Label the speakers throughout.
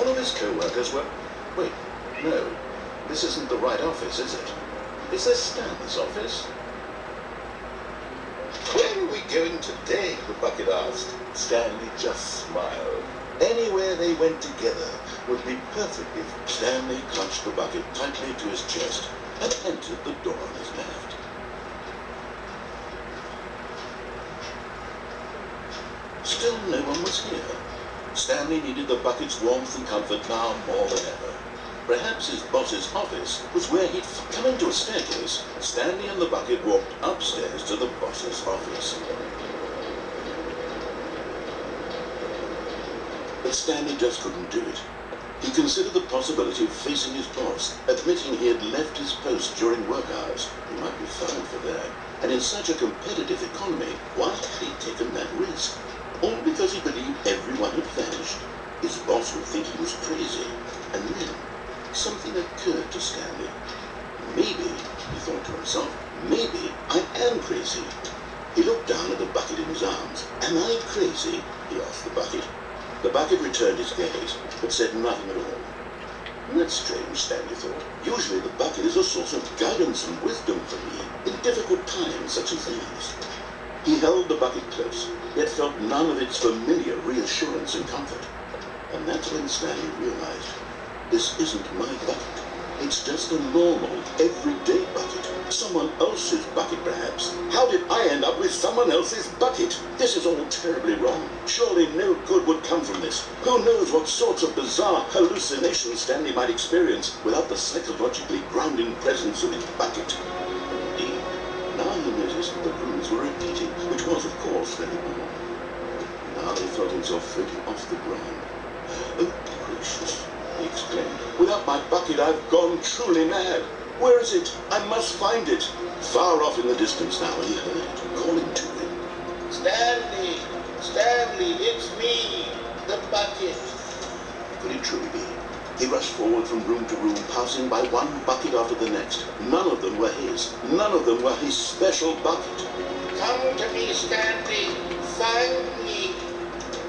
Speaker 1: of his co-workers were... Wait, no. This isn't the right office, is it? Is this Stanley's office? Where are we going today? The bucket asked. Stanley just smiled. Anywhere they went together would be perfect if... Stanley clutched the bucket tightly to his chest and entered the door on his left. Still no one was here. Stanley needed the bucket's warmth and comfort now more than ever. Perhaps his boss's office was where he'd come into a staircase. Stanley and the bucket walked upstairs to the boss's office. But Stanley just couldn't do it. He considered the possibility of facing his boss, admitting he had left his post during work hours. He might be fined for that. And in such a competitive economy, why had he taken that risk? All because he believed everyone had vanished. His boss would think he was crazy. And then something occurred to Stanley. Maybe, he thought to himself, maybe I am crazy. He looked down at the bucket in his arms. Am I crazy? He asked the bucket. The bucket returned his gaze, but said nothing at all. That's strange, Stanley thought. Usually the bucket is a source of guidance and wisdom for me in difficult times such as these. He held the bucket close, yet felt none of its familiar reassurance and comfort. And that's when Stanley realized, this isn't my bucket. It's just a normal, everyday bucket. Someone else's bucket, perhaps. How did I end up with someone else's bucket? This is all terribly wrong. Surely no good would come from this. Who knows what sorts of bizarre hallucinations Stanley might experience without the psychologically grounding presence of his bucket. Indeed, now he noticed that the rooms were repeating, which was, of course, very odd. Now he felt himself floating off the ground. Oh, gracious, he exclaimed. Without my bucket, I've gone truly mad. Where is it? I must find it. Far off in the distance now, he heard it, calling to him. Stanley! Stanley, it's me, the bucket. Could it truly be? He rushed forward from room to room, passing by one bucket after the next. None of them were his. None of them were his special bucket. Come to me, Stanley. Find me.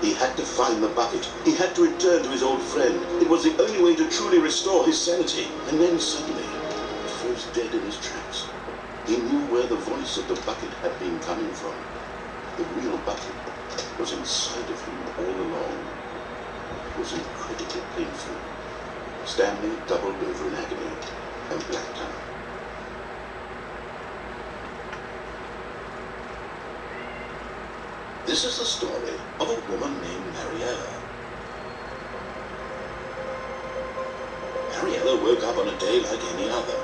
Speaker 1: He had to find the bucket. He had to return to his old friend. It was the only way to truly restore his sanity. And then suddenly, he froze dead in his tracks. He knew where the voice of the bucket had been coming from. The real bucket was inside of him all along. It was incredibly painful. Stanley doubled over in agony and blacked out. This is the story of a woman named Mariella. Mariella woke up on a day like any other.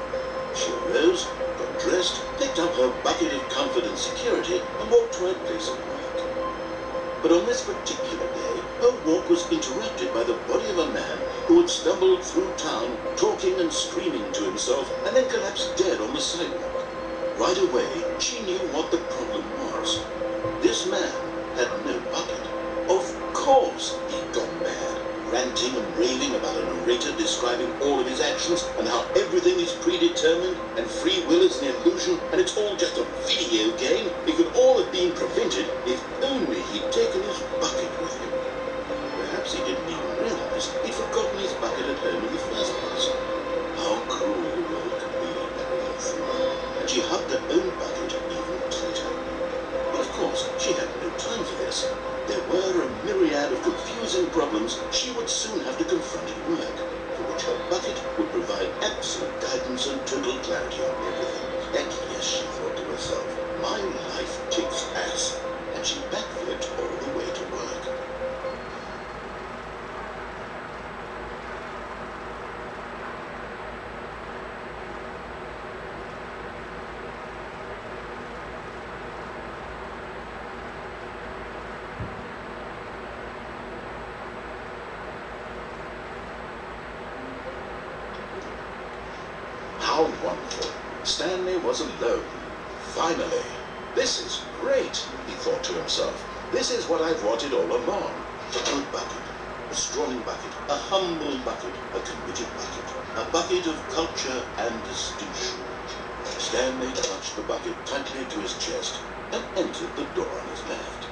Speaker 1: She arose, got dressed, picked up her bucket of comfort and security, and walked to her place of work. But on this particular day, her walk was interrupted by the body of a man who had stumbled through town, talking and screaming to himself, and then collapsed dead on the sidewalk. Right away, she knew what the problem was. This man had no bucket. Of course he'd gone mad, ranting and raving about a narrator describing all of his actions and how everything is predetermined and free will is an illusion and it's all just a video game. It could all have been prevented if only he'd taken his bucket with him. Perhaps he didn't even realize he'd forgotten his bucket at home in the first place. How cruel the world could be, Mariella thought, and she hugged her own bucket even tighter. But of course, she had no time for this. There were a myriad of confusing problems she would soon have to confront at work, for which her bucket would provide absolute guidance and total clarity on everything. And yes, she thought to herself, my life kicks ass, and she backflipped all the way to work. How wonderful. Stanley was alone. Finally. This is great, he thought to himself. This is what I've wanted all along. A good bucket, a strong bucket, a humble bucket, a committed bucket, a bucket of culture and distinction. Stanley clutched the bucket tightly to his chest and entered the door on his left.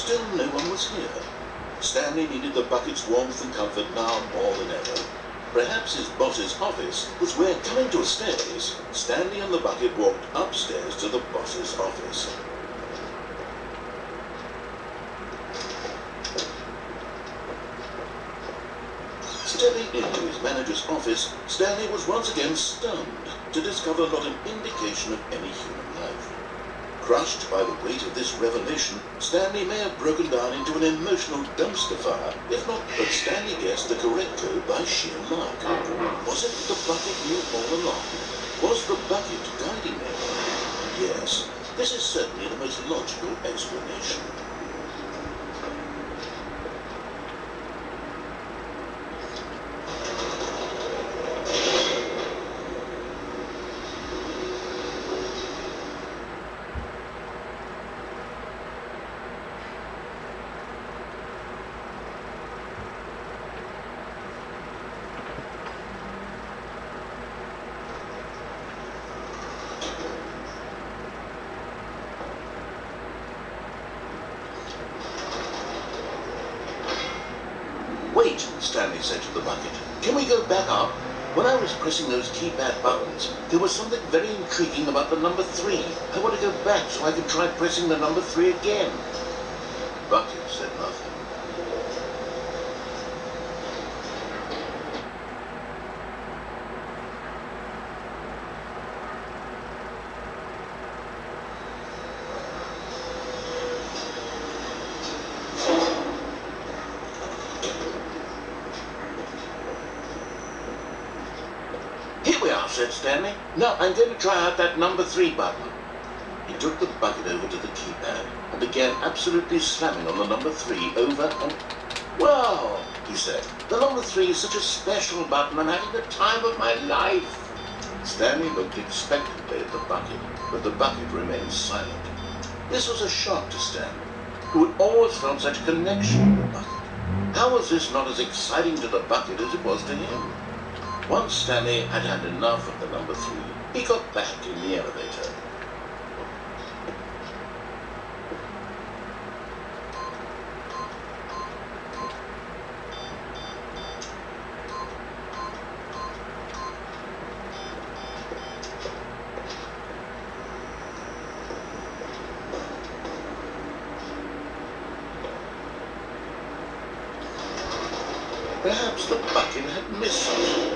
Speaker 1: Still no one was here. Stanley needed the bucket's warmth and comfort now more than ever. Perhaps his boss's office was where, coming to a staircase, Stanley and the bucket walked upstairs to the boss's office. Stepping into his manager's office, Stanley was once again stunned to discover not an indication of any human life. Crushed by the weight of this revelation, Stanley may have broken down into an emotional dumpster fire, if not, but Stanley guessed the correct code by sheer luck. Was it the bucket knew all along? Was the bucket guiding him? Yes, this is certainly the most logical explanation. Wait, Stanley said to the bucket. Can we go back up? When I was pressing those keypad buttons, there was something very intriguing about the number 3. I want to go back so I can try pressing the number 3 again. Bucket said nothing. Here we are, said Stanley. Now I'm going to try out that number 3 button. He took the bucket over to the keypad and began absolutely slamming on the number 3 over and... Wow, he said. The number 3 is such a special button. I'm having the time of my life. Stanley looked expectantly at the bucket, but the bucket remained silent. This was a shock to Stanley, who had always felt such a connection with the bucket. How was this not as exciting to the bucket as it was to him? Once Stanley had had enough of the number 3, he got back in the elevator. Perhaps the bucket had missed something.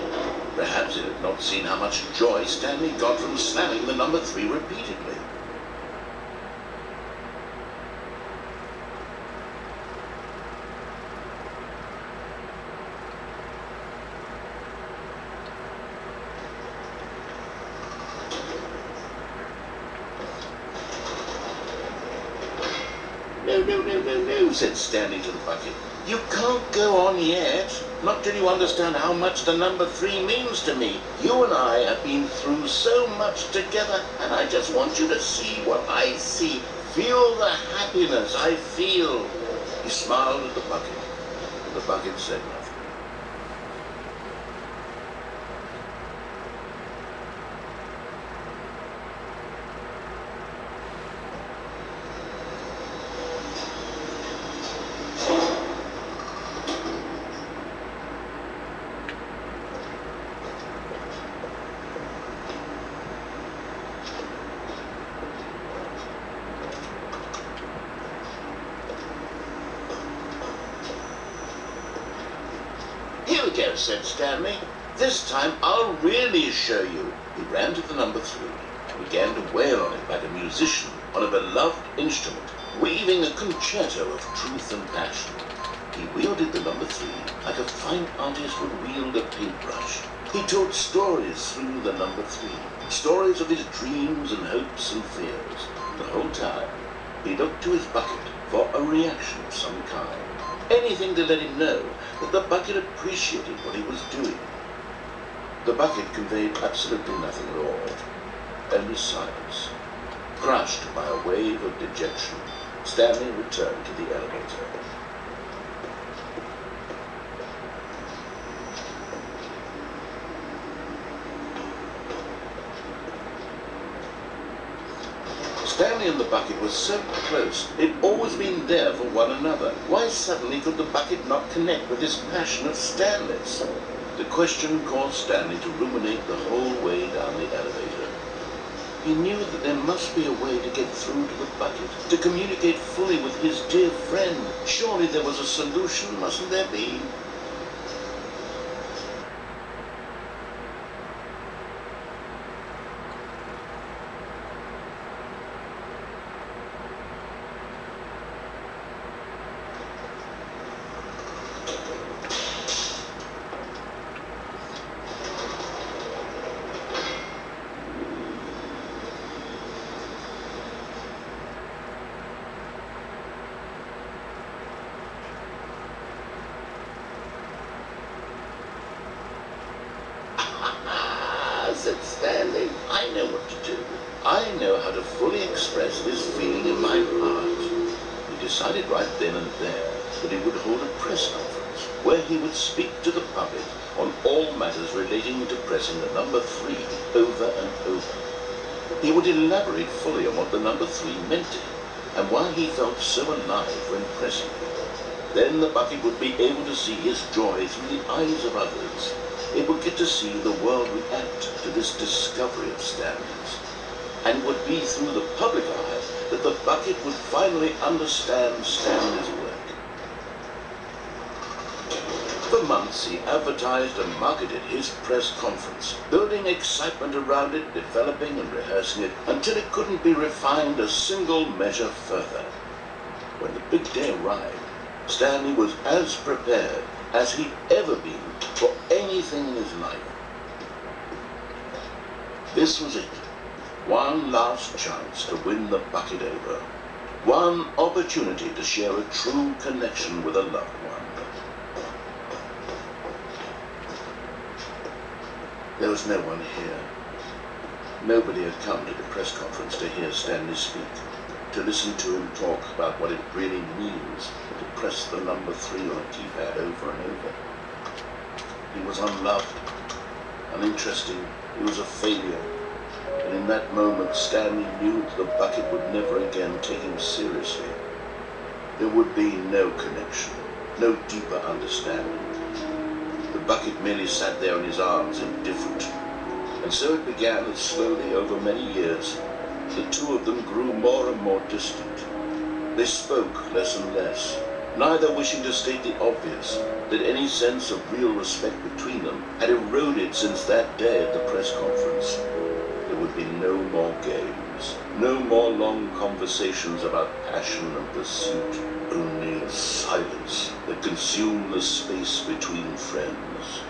Speaker 1: Perhaps it had not seen how much joy Stanley got from slamming the number 3 repeatedly. No, said Stanley to the bucket. You can't go on yet. Not till you understand how much the number 3 means to me. You and I have been through so much together, and I just want you to see what I see. Feel the happiness I feel. He smiled at the bucket, and the bucket said nothing. Here we go, said Stanley. This time I'll really show you. He ran to the number 3 and began to wail on it like a musician on a beloved instrument, weaving a concerto of truth and passion. He wielded the number 3 like a fine artist would wield a paintbrush. He told stories through the number 3, stories of his dreams and hopes and fears. The whole time, he looked to his bucket for a reaction of some kind. Anything to let him know that the bucket appreciated what he was doing. The bucket conveyed absolutely nothing at all, only silence. Crushed by a wave of dejection, Stanley returned to the elevator. Stanley Stanley and the bucket were so close. They'd always been there for one another. Why suddenly could the bucket not connect with this passion of Stanley's? The question caused Stanley to ruminate the whole way down the elevator. He knew that there must be a way to get through to the bucket, to communicate fully with his dear friend. Surely there was a solution, mustn't there be? Said Stanley. I know what to do. I know how to fully express this feeling in my heart. He decided right then and there that he would hold a press conference where he would speak to the public on all matters relating to pressing the number 3 over and over. He would elaborate fully on what the number 3 meant to him and why he felt so alive when pressing it. Then the bucket would be able to see his joy through the eyes of others. It would get to see the world react to this discovery of Stanley's, and would be through the public eye that the bucket would finally understand Stanley's work. For months he advertised and marketed his press conference, building excitement around it, developing and rehearsing it until it couldn't be refined a single measure further. When the big day arrived, Stanley was as prepared as he'd ever been for anything in his life. This was it. One last chance to win the bucket over. One opportunity to share a true connection with a loved one. There was no one here. Nobody had come to the press conference to hear Stanley speak, to listen to him talk about what it really means to press the number 3 on a keypad over and over. He was unloved, uninteresting, he was a failure. And in that moment, Stanley knew that the bucket would never again take him seriously. There would be no connection, no deeper understanding. The bucket merely sat there in his arms, indifferent. And so it began that slowly, over many years, the two of them grew more and more distant. They spoke less and less, neither wishing to state the obvious, that any sense of real respect between them had eroded since that day at the press conference. There would be no more games, no more long conversations about passion and pursuit, only silence that consumed the space between friends.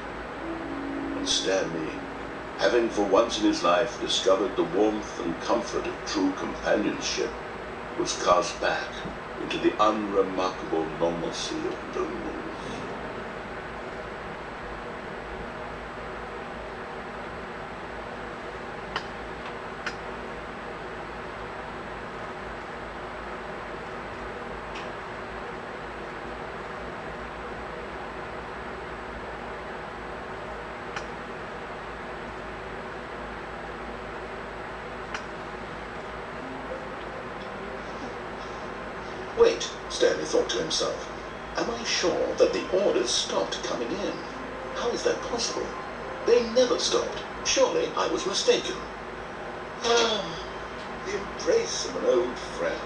Speaker 1: And Stanley, having for once in his life discovered the warmth and comfort of true companionship, was cast back into the unremarkable normalcy of loneliness. Wait, Stanley thought to himself. Am I sure that the orders stopped coming in? How is that possible? They never stopped. Surely I was mistaken. The embrace of an old friend,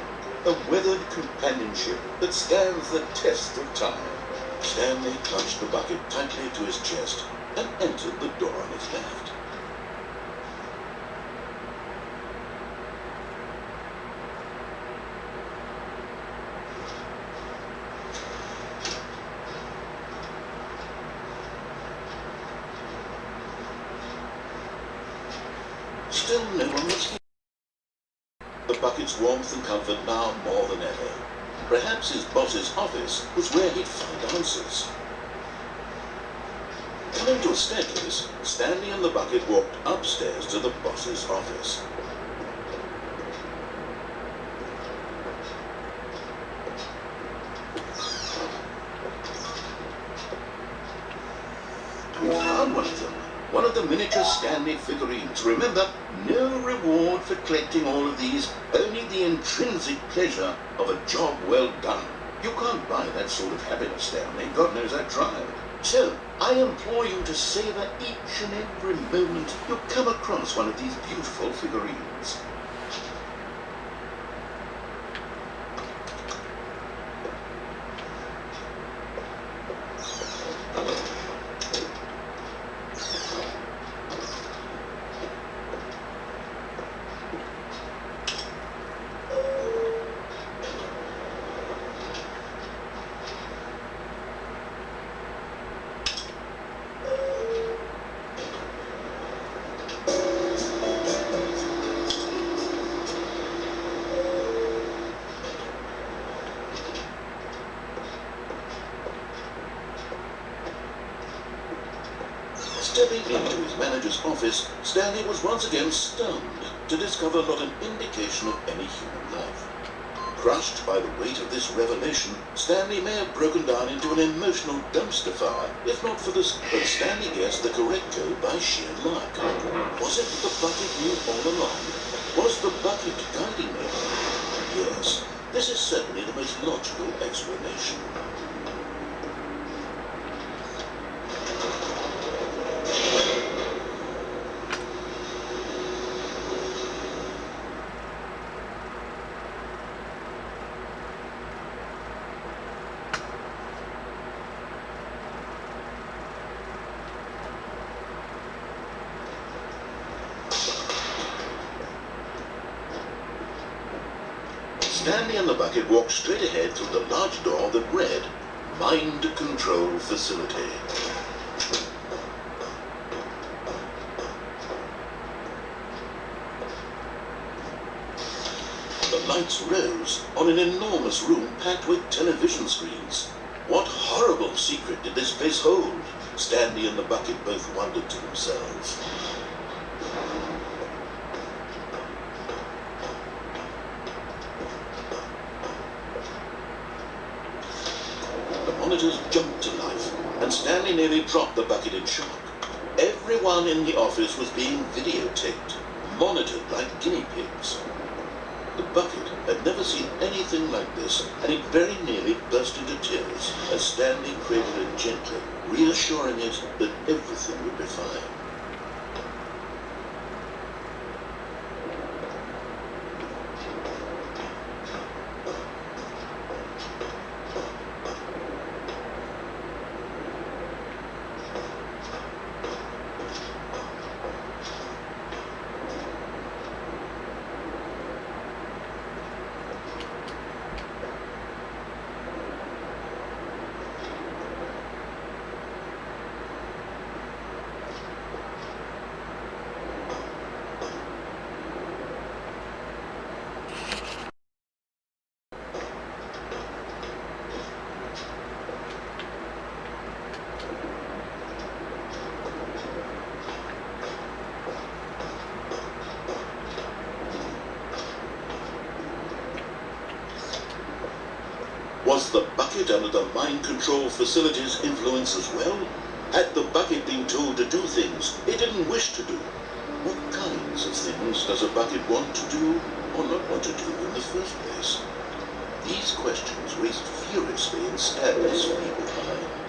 Speaker 1: a withered companionship that stands the test of time. Stanley clutched the bucket tightly to his chest and entered the door on his left. Still no one was here. The bucket's warmth and comfort now more than ever. Perhaps his boss's office was where he'd find answers. Coming to a staircase, Stanley and the bucket walked upstairs to the boss's office. We found one of the miniature Stanley figurines. Remember, no reward for collecting all of these only the intrinsic pleasure of a job well done. You can't buy that sort of happiness, Stanley. God knows I tried. So, I implore you to savor each and every moment you come across one of these beautiful figurines. Stepping into his manager's office, Stanley was once again stunned to discover not an indication of any human life. Crushed by the weight of this revelation, Stanley may have broken down into an emotional dumpster fire, if not for this, but Stanley guessed the correct code by sheer luck. Was it that the bucket knew all along? Was the bucket guiding me? Yes, this is certainly the most logical explanation. Stanley and the bucket walked straight ahead through the large door that read, Mind Control Facility. The lights rose on an enormous room packed with television screens. What horrible secret did this place hold? Stanley and the bucket both wondered to themselves. Monitors jumped to life, and Stanley nearly dropped the bucket in shock. Everyone in the office was being videotaped, monitored like guinea pigs. The bucket had never seen anything like this, and it very nearly burst into tears as Stanley cradled it gently, reassuring it that everything would be fine. Was the bucket under the mind control facility's influence as well? Had the bucket been told to do things it didn't wish to do? What kinds of things does a bucket want to do or not want to do in the first place? These questions raced furiously in Stanley's feeble mind.